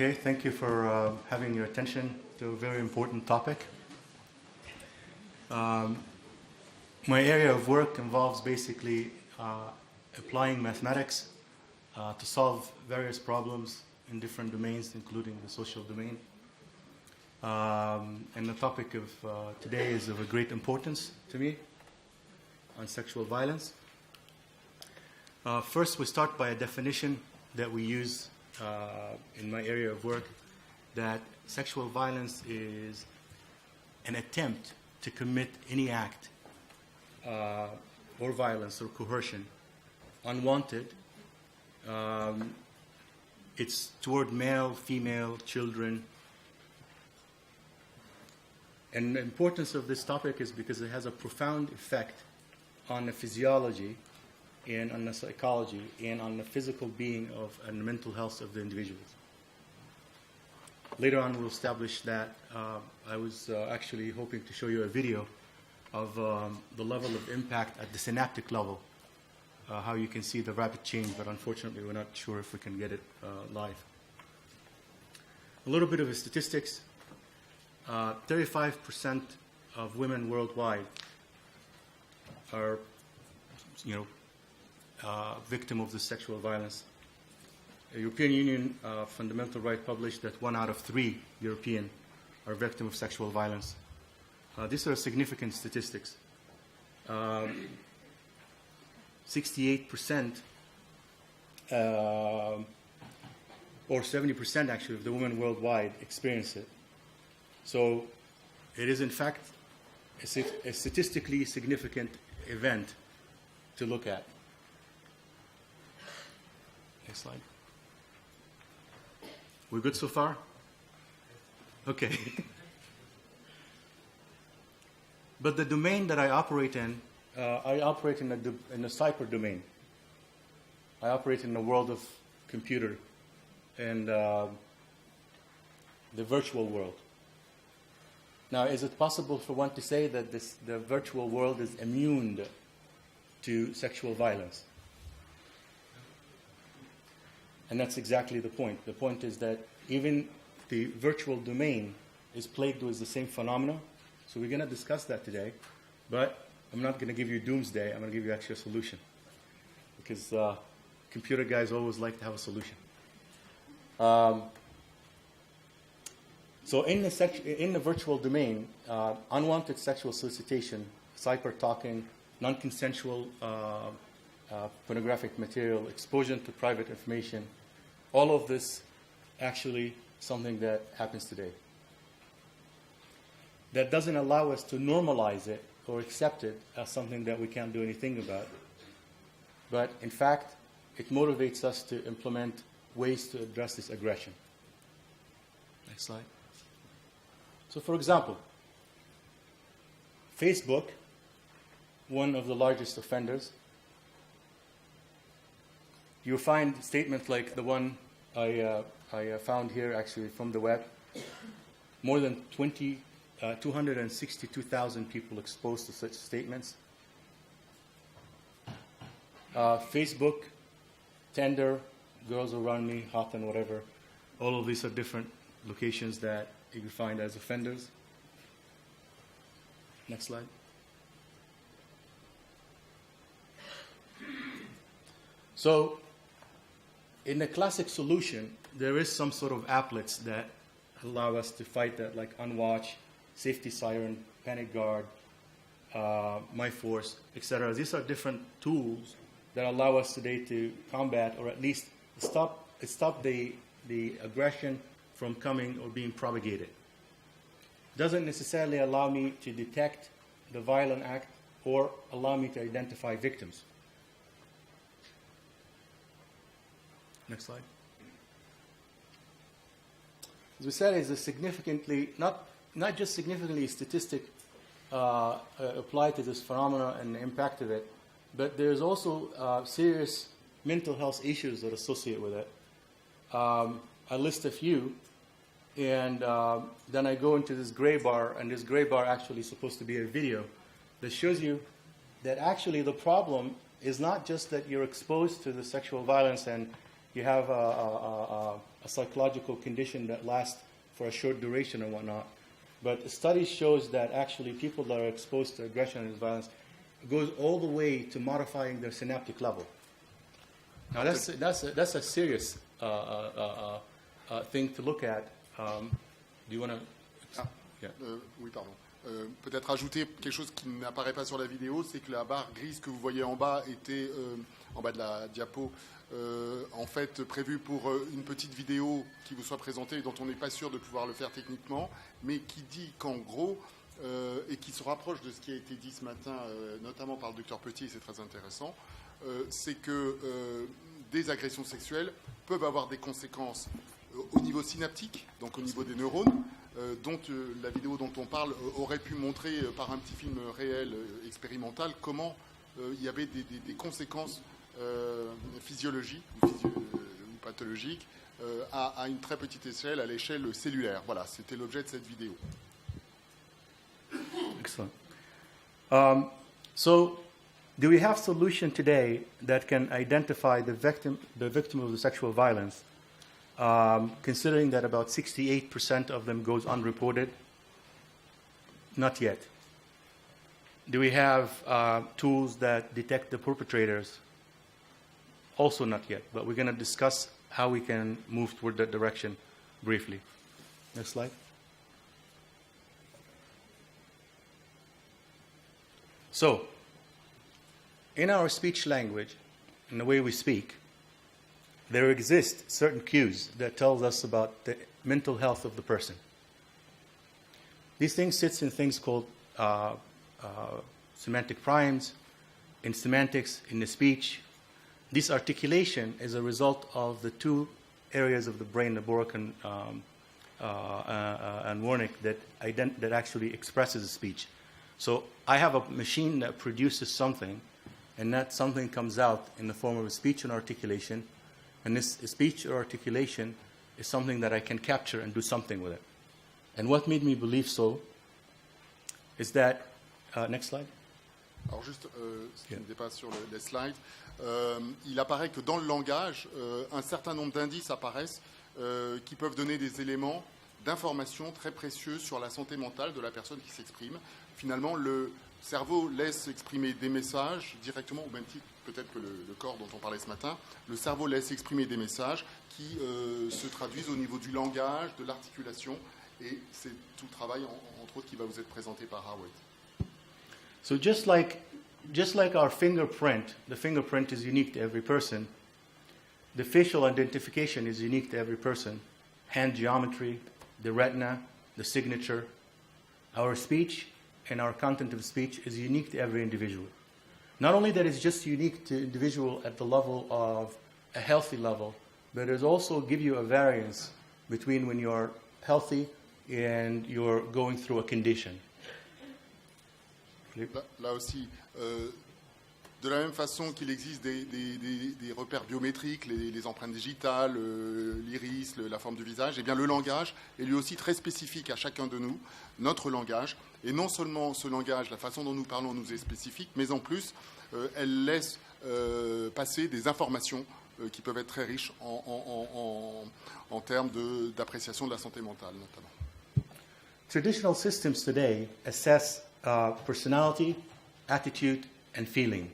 Okay, thank you for having your attention to a very important topic. My area of work involves basically applying mathematics to solve various problems in different domains, including the social domain. And the topic of today is of a great importance to me on sexual violence. First, we start by a definition that we use in my area of work, that sexual violence is an attempt to commit any act or violence or coercion unwanted. It's toward male, female, children. And the importance of this topic is because it has a profound effect on the physiology and on the psychology and on the physical being of and the mental health of the individuals. Later on, we'll establish that. I was actually hoping to show you a video of the level of impact at the synaptic level, how you can see the rapid change, but unfortunately, we're not sure if we can get it live. A little bit of the statistics. 35% of women worldwide are, victim of the sexual violence. The European Union Fundamental Right published that 1 out of 3 European are victim of sexual violence. These are significant statistics. 68% or 70% actually of the women worldwide experience it. So it is in fact a statistically significant event to look at. Next slide. We're good so far? Okay. But the domain that I operate in the cyber domain. I operate in the world of computer and the virtual world. Now, is it possible for one to say that the virtual world is immune to sexual violence? And that's exactly the point. The point is that even the virtual domain is plagued with the same phenomena. So we're going to discuss that today. But I'm not going to give you doomsday. I'm going to give you actually a solution. Because computer guys always like to have a solution. So in the virtual domain, unwanted sexual solicitation, cyber talking, non-consensual pornographic material, exposure to private information, all of this actually something that happens today. That doesn't allow us to normalize it or accept it as something that we can't do anything about. But in fact, it motivates us to implement ways to address this aggression. Next slide. So for example, Facebook, one of the largest offenders, you find statements like the one I found here actually from the web. More than 262,000 people exposed to such statements. Facebook, Tinder, Girls Around Me, Hot and whatever. All of these are different locations that you can find as offenders. Next slide. So, in the classic solution, there is some sort of applets that allow us to fight that, like Unwatch, Safety Siren, Panic Guard, MyForce, etc. These are different tools that allow us today to combat, or at least stop the aggression from coming or being propagated. Doesn't necessarily allow me to detect the violent act or allow me to identify victims. Next slide. As we said, it's a significantly, not just significantly statistic applied to this phenomena and the impact of it, but there's also serious mental health issues that associate with it. I list a few, and then I go into this gray bar, and this gray bar actually is supposed to be a video that shows you that actually the problem is not just that you're exposed to the sexual violence and you have a psychological condition that lasts for a short duration and whatnot. But the study shows that actually people that are exposed to aggression and violence goes all the way to modifying their synaptic level. Now that's a serious thing to look at. Do you want to? Yeah. Oui, pardon. Peut-être ajouter quelque chose qui n'apparaît pas sur la vidéo, c'est que la barre grise que vous voyez en bas était, en bas de la diapo, en fait prévue pour une petite vidéo qui vous soit présentée et dont on n'est pas sûr de pouvoir le faire techniquement, mais qui dit qu'en gros, et qui se rapproche de ce qui a été dit ce matin, notamment par le docteur Petit, et c'est très intéressant, c'est que des agressions sexuelles peuvent avoir des conséquences au niveau synaptique, donc au niveau des neurones, dont la vidéo dont on parle aurait pu montrer par un petit film réel, expérimental, comment il y avait des conséquences physiologiques ou pathologiques à une très petite échelle, à l'échelle cellulaire. Voilà, c'était l'objet de cette vidéo. Excellent. So, do we have solution today that can identify the victim of the sexual violence, considering that about 68% of them goes unreported? Not yet. Do we have tools that detect the perpetrators? Also not yet, but we're going to discuss how we can move toward that direction briefly. Next slide. So, in our speech language, in the way we speak, there exist certain cues that tells us about the mental health of the person. These things sit in things called semantic primes, in semantics, in the speech. This articulation is a result of the two areas of the brain, the Borak and Wernicke, that actually expresses speech. So I have a machine that produces something, and that something comes out in the form of a speech and articulation, and this speech or articulation is something that I can capture and do something with it. And what made me believe so is that, next slide. Alors juste, ce qui n'était pas sur les slides, il apparaît que dans le langage, un certain nombre d'indices apparaissent qui peuvent donner des éléments d'information très précieux sur la santé mentale de la personne qui s'exprime. Finalement, le cerveau laisse exprimer des messages directement, au même titre peut-être que le corps dont on parlait ce matin, le cerveau laisse exprimer des messages qui se traduisent au niveau du langage, de l'articulation, et c'est tout le travail, entre autres, qui va vous être présenté par Howard. So just like our fingerprint, the fingerprint is unique to every person, the facial identification is unique to every person, hand geometry, the retina, the signature, our speech and our content of speech is unique to every individual. Not only that it's just unique to individual at the level of a healthy level, but it also give you a variance between when you're healthy and you're going through a condition. Là aussi, de la même façon qu'il existe des repères biométriques, les empreintes digitales, l'iris, la forme du visage, eh bien le langage est lui aussi très spécifique à chacun de nous, notre langage. Et non seulement ce langage, la façon dont nous parlons nous est spécifique, mais en plus, elle laisse passer des informations qui peuvent être très riches en termes d'appréciation de la santé mentale, notamment. Traditional systems today assess personality, attitude, and feeling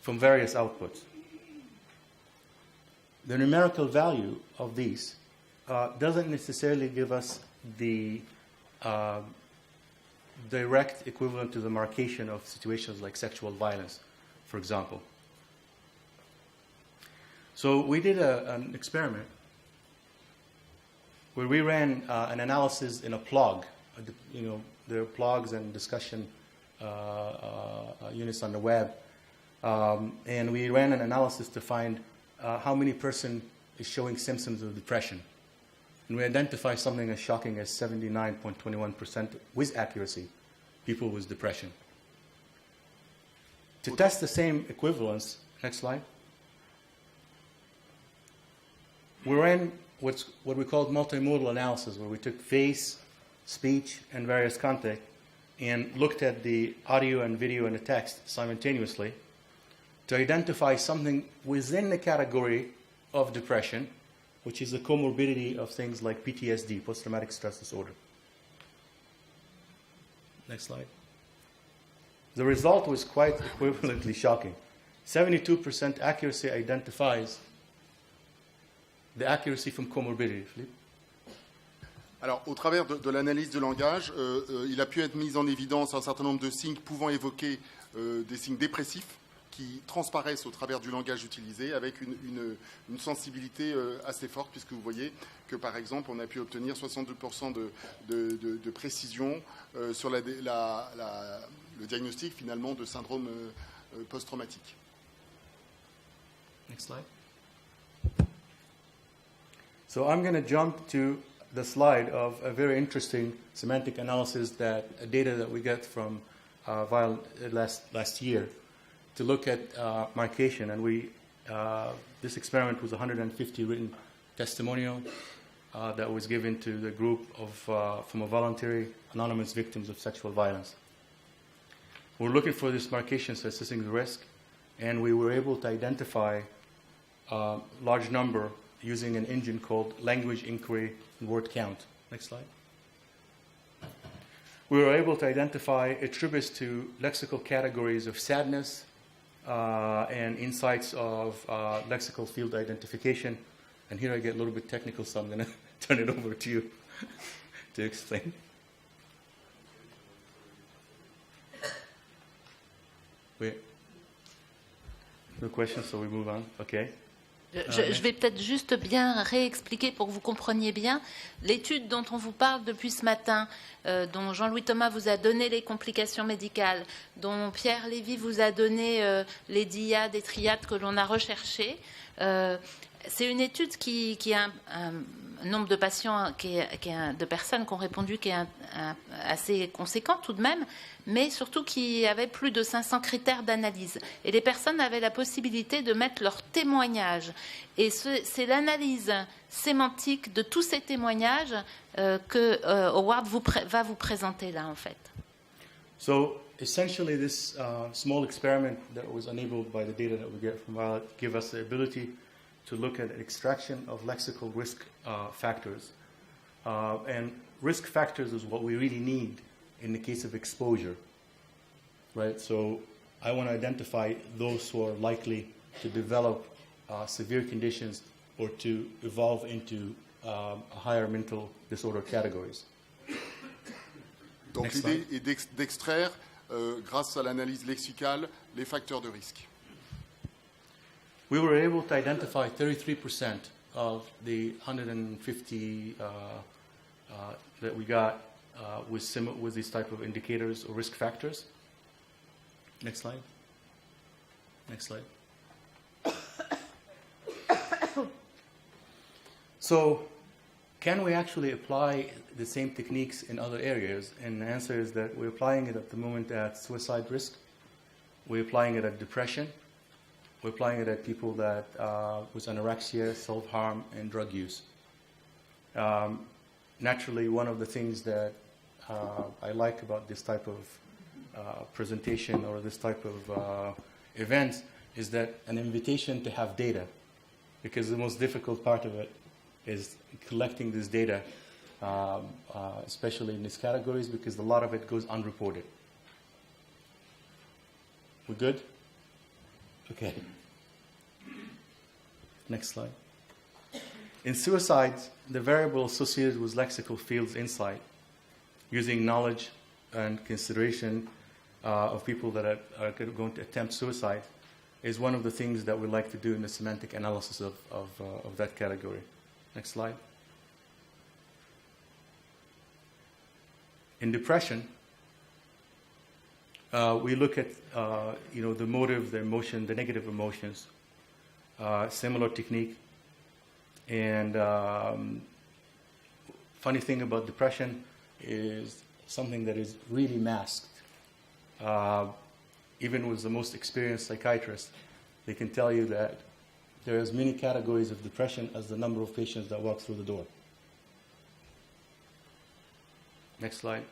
from various outputs. The numerical value of these doesn't necessarily give us the direct equivalent to the marcation of situations like sexual violence, for example. So we did an experiment where we ran an analysis in a blog. There are blogs and discussion units on the web. And we ran an analysis to find how many person is showing symptoms of depression. And we identified something as shocking as 79.21% with accuracy, people with depression. To test the same equivalence, next slide, we ran what we called multimodal analysis, where we took face, speech, and various content, and looked at the audio and video and the text simultaneously to identify something within the category of depression which is a comorbidity of things like PTSD, post-traumatic stress disorder. Next slide. The result was quite equivalently shocking. 72% accuracy identifies the accuracy from comorbidity. Philippe? Alors, au travers de l'analyse de langage, il a pu être mis en évidence un certain nombre de signes pouvant évoquer des signes dépressifs qui transparaissent au travers du langage utilisé avec une sensibilité assez forte, puisque vous voyez que, par exemple, on a pu obtenir 62% de précision sur le diagnostic, finalement, de syndrome post-traumatique. Next slide. So I'm going to jump to the slide of a very interesting semantic analysis data that we got from last year to look at marcation. And this experiment was 150 written testimonial that was given to the group from a voluntary anonymous victims of sexual violence. We're looking for this marcation, so assessing the risk, and we were able to identify a large number using an engine called language inquiry and word count. Next slide. We were able to identify attributes to lexical categories of sadness and insights of lexical field identification. And here I get a little bit technical, so I'm going to turn it over to you to explain. Wait. No questions, so we move on. Okay. Je vais peut-être juste bien réexpliquer pour que vous compreniez bien l'étude dont on vous parle depuis ce matin, dont Jean-Louis Thomas vous a donné les complications médicales, dont Pierre Lévy vous a donné les dyades et triades que l'on a recherchées. C'est une étude qui a un nombre de patients, de personnes qui ont répondu qui est assez conséquent tout de même, mais surtout qui avait plus de 500 critères d'analyse. Et les personnes avaient la possibilité de mettre leurs témoignages. Et c'est l'analyse sémantique de tous ces témoignages que Howard va vous présenter là, en fait. So, essentially, this small experiment that was enabled by the data that we get from Violet gave us the ability to look at extraction of lexical risk factors. And risk factors is what we really need in the case of exposure, right? So I want to identify those who are likely to develop severe conditions or to evolve into higher mental disorder categories. Donc l'idée est d'extraire, grâce à l'analyse lexicale, les facteurs de risque. We were able to identify 33% of the 150 that we got with these type of indicators or risk factors. Next slide. Next slide. So, can we actually apply the same techniques in other areas? And the answer is that we're applying it at the moment at suicide risk. We're applying it at depression. We're applying it at people that with anorexia, self-harm, and drug use. Naturally, one of the things that I like about this type of presentation or this type of events is that an invitation to have data, because the most difficult part of it is collecting this data, especially in these categories, because a lot of it goes unreported. We good? Okay. Next slide. In suicides, the variable associated with lexical fields insight, using knowledge and consideration of people that are going to attempt suicide, is one of the things that we like to do in the semantic analysis of that category. Next slide. In depression, we look at the motive, the emotion, the negative emotions. Similar technique. And funny thing about depression is something that is really masked. Even with the most experienced psychiatrists, they can tell you that there are as many categories of depression as the number of patients that walk through the door. Next slide.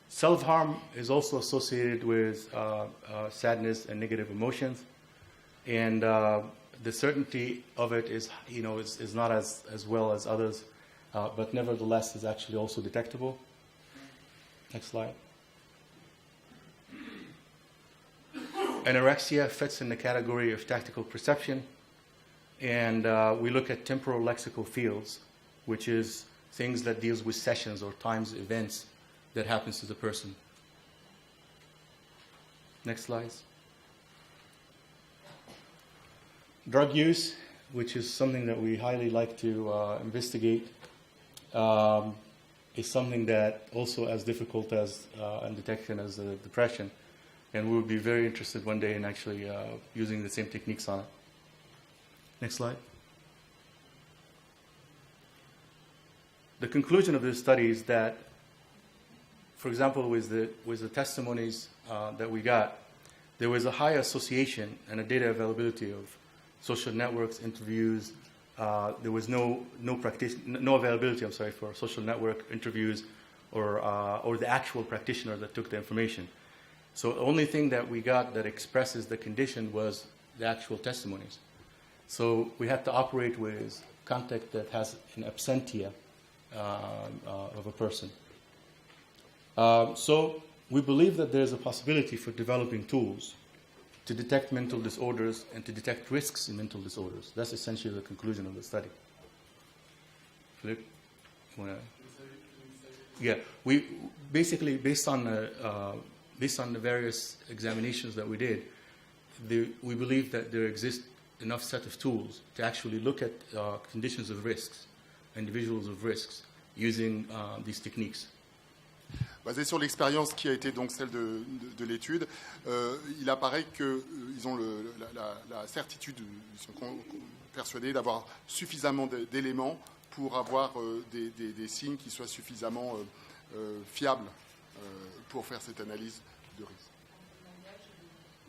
Self-harm is also associated with sadness and negative emotions. And the certainty of it is, is not as well as others, but nevertheless is actually also detectable. Next slide. Anorexia fits in the category of tactical perception, and we look at temporal lexical fields, which is things that deals with sessions or times, events that happens to the person. Next slide. Drug use, which is something that we highly like to investigate, is something that also as difficult as in detection as depression, and we would be very interested one day in actually using the same techniques on it. Next slide. The conclusion of this study is that, for example, with the testimonies that we got, there was a high association and a data availability of social networks, interviews. There was no availability, for social network interviews or the actual practitioner that took the information. So the only thing that we got that expresses the condition was the actual testimonies. So we had to operate with contact that has an absentia of a person. So we believe that there's a possibility for developing tools to detect mental disorders and to detect risks in mental disorders. That's essentially the conclusion of the study. Philip, you wanna? Yeah, we basically, based on the various examinations that we did, we believe that there exists enough set of tools to actually look at conditions of risks, individuals of risks, using these techniques. Basé sur l'expérience qui a été donc celle de l'étude, il apparaît qu'ils ont la certitude, ils sont persuadés d'avoir suffisamment d'éléments pour avoir des signes qui soient suffisamment fiables pour faire cette analyse de risque.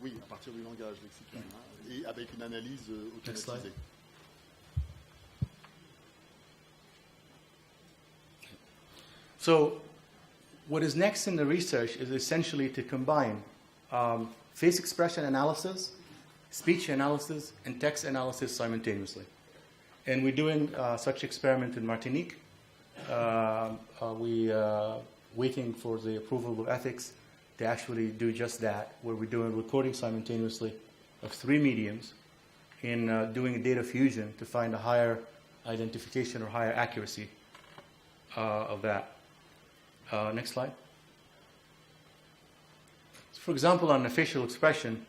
Oui, à partir du langage lexical, et avec une analyse automatisée. So, what is next in the research is essentially to combine face expression analysis, speech analysis, and text analysis simultaneously. And we're doing such experiment in Martinique. We're waiting for the approval of ethics to actually do just that, where we're doing recording simultaneously of 3 mediums and doing a data fusion to find a higher identification or higher accuracy of that. Next slide. For example, on the facial expression,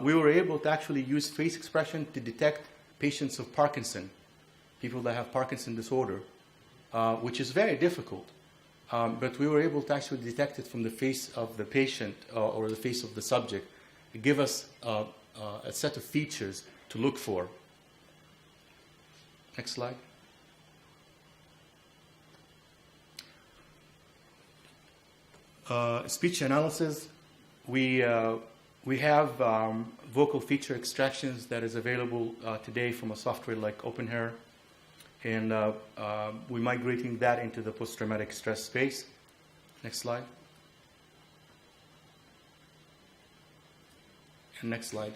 we were able to actually use face expression to detect patients of Parkinson, people that have Parkinson disorder, which is very difficult. But we were able to actually detect it from the face of the patient or the face of the subject. It gave us a set of features to look for. Next slide. Speech analysis, we have vocal feature extractions that is available today from a software like OpenHair, and we're migrating that into the post-traumatic stress space. Next slide. And next slide.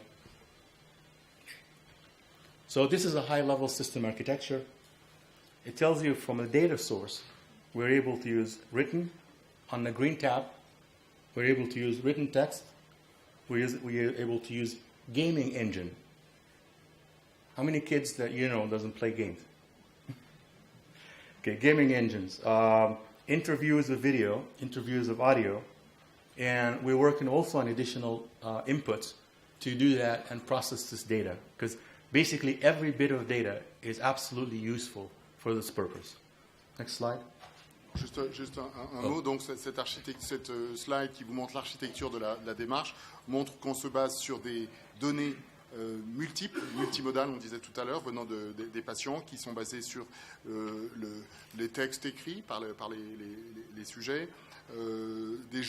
So this is a high-level system architecture. It tells you from a data source, we're able to use written. On the green tab, we're able to use written text. We're able to use gaming engine. How many kids that you know doesn't play games? Okay, gaming engines. Interviews of video, interviews of audio, and we're working also on additional inputs to do that and process this data, because basically every bit of data is absolutely useful for this purpose. Next slide. Juste un mot, donc cette slide qui vous montre l'architecture de la démarche montre qu'on se base sur des données multiples, multimodales, on disait tout à l'heure, venant des patients, qui sont basées sur les textes écrits par les sujets, des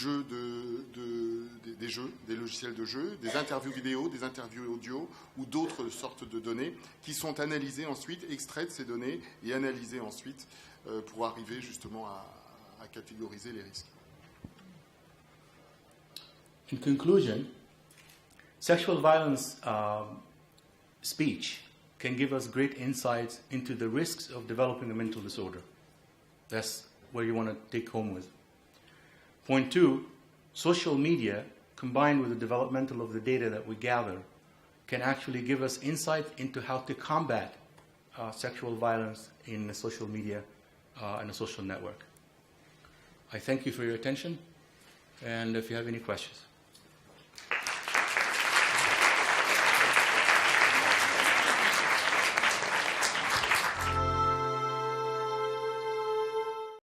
logiciels de jeu, des interviews vidéo, des interviews audio ou d'autres sortes de données qui sont analysées ensuite, extraites ces données et analysées ensuite pour arriver justement à catégoriser les risques. In conclusion, sexual violence speech can give us great insights into the risks of developing a mental disorder. That's what you want to take home with. Point 2, social media, combined with the developmental of the data that we gather, can actually give us insight into how to combat sexual violence in the social media and a social network. I thank you for your attention, and if you have any questions.